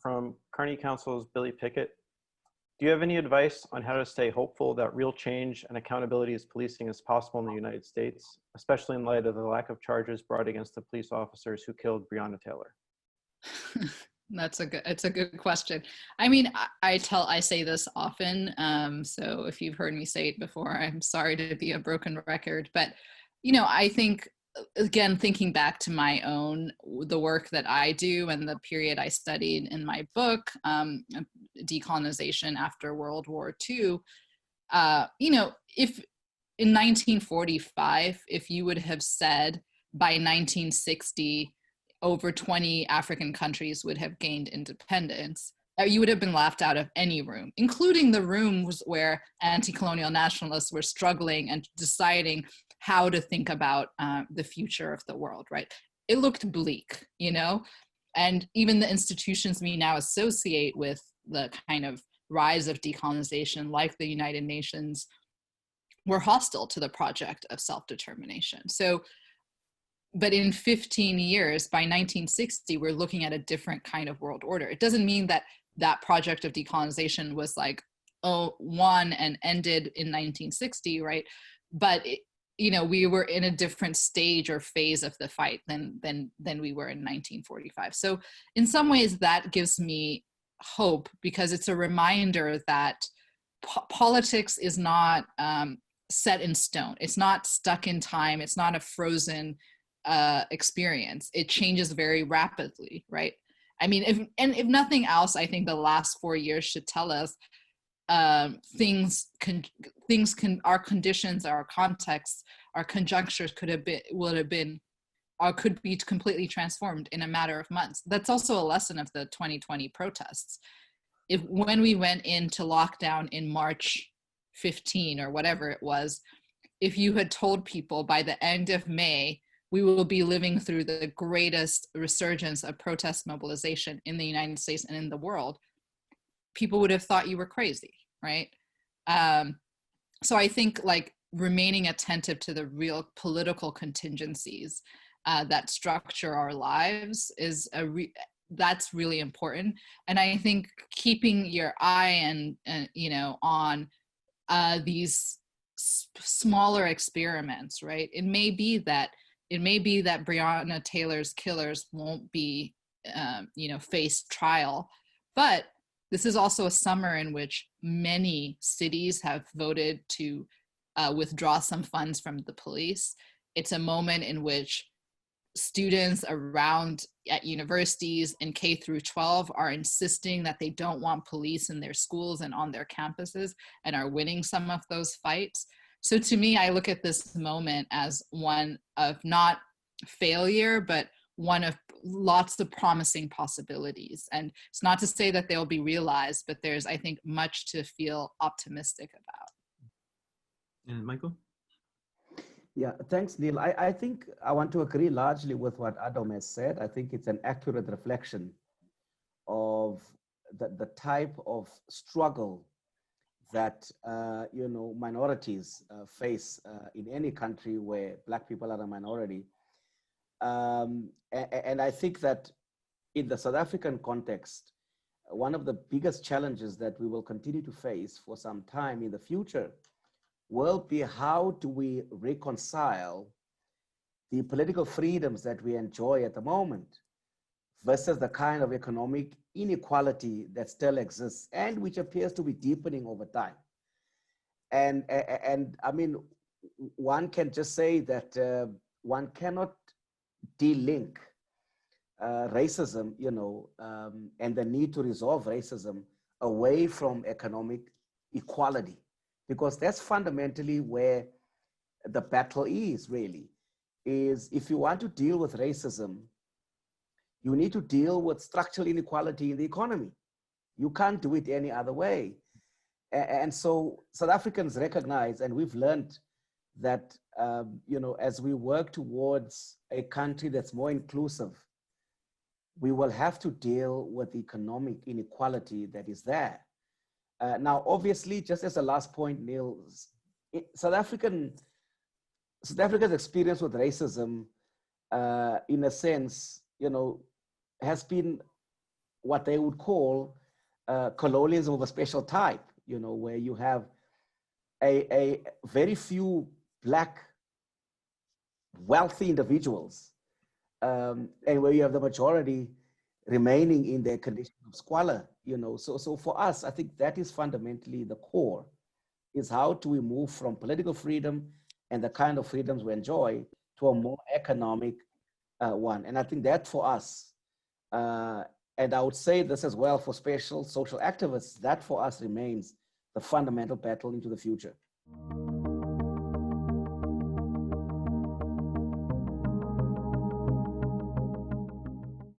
from Carnegie Council's Billy Pickett. Do you have any advice on how to stay hopeful that real change and accountability is policing is possible in the United States, especially in light of the lack of charges brought against the police officers who killed Breonna Taylor? It's a good question. I mean, I say this often. So if you've heard me say it before, I'm sorry to be a broken record, but I think, again, thinking back to the work that I do and the period I studied in my book, Decolonization After World War II, if in 1945, if you would have said by 1960, over 20 African countries would have gained independence, you would have been laughed out of any room, including the rooms where anti-colonial nationalists were struggling and deciding how to think about the future of the world, right? It looked bleak, and even the institutions we now associate with the kind of rise of decolonization, like the United Nations, were hostile to the project of self-determination. So, but in 15 years, by 1960, we're looking at a different kind of world order. It doesn't mean that that project of decolonization was won and ended in 1960, right? But we were in a different stage or phase of the fight than we were in 1945. So in some ways that gives me hope, because it's a reminder that politics is not set in stone. It's not stuck in time. It's not a frozen experience. It changes very rapidly, right? I mean, if nothing else, I think the last 4 years should tell us our conditions, our contexts, our conjunctures could be completely transformed in a matter of months. That's also a lesson of the 2020 protests. When we went into lockdown in March 15 or whatever it was, if you had told people by the end of May, we will be living through the greatest resurgence of protest mobilization in the United States and in the world, people would have thought you were crazy, right? So I think remaining attentive to the real political contingencies that structure our lives is that's really important. And I think keeping your eye on these smaller experiments, right? It may be that Breonna Taylor's killers won't be, face trial, but this is also a summer in which many cities have voted to withdraw some funds from the police. It's a moment in which students around at universities in K through 12 are insisting that they don't want police in their schools and on their campuses, and are winning some of those fights. So to me, I look at this moment as one of not failure, but one of lots of promising possibilities. And it's not to say that they'll be realized, but there's, I think, much to feel optimistic about. And Michael? Yeah, thanks, Neil. I think I want to agree largely with what Adom has said. I think it's an accurate reflection of the type of struggle that minorities face in any country where Black people are a minority. And I think that in the South African context, one of the biggest challenges that we will continue to face for some time in the future will be how do we reconcile the political freedoms that we enjoy at the moment versus the kind of economic inequality that still exists and which appears to be deepening over time. And I mean, one can just say that one cannot de-link racism, and the need to resolve racism away from economic equality, because that's fundamentally where the battle is really, is if you want to deal with racism, you need to deal with structural inequality in the economy. You can't do it any other way. And so South Africans recognize, and we've learned that, as we work towards a country that's more inclusive, we will have to deal with the economic inequality that is there. Now, obviously, just as a last point, Neil, South Africa's experience with racism, in a sense, has been what they would call colonialism of a special type, you know, where you have a very few Black wealthy individuals, and where you have the majority remaining in their condition of squalor, you know. So for us, I think that is fundamentally the core, is how do we move from political freedom and the kind of freedoms we enjoy to a more economic one. And I think that for us, and I would say this as well for special social activists, that for us remains the fundamental battle into the future.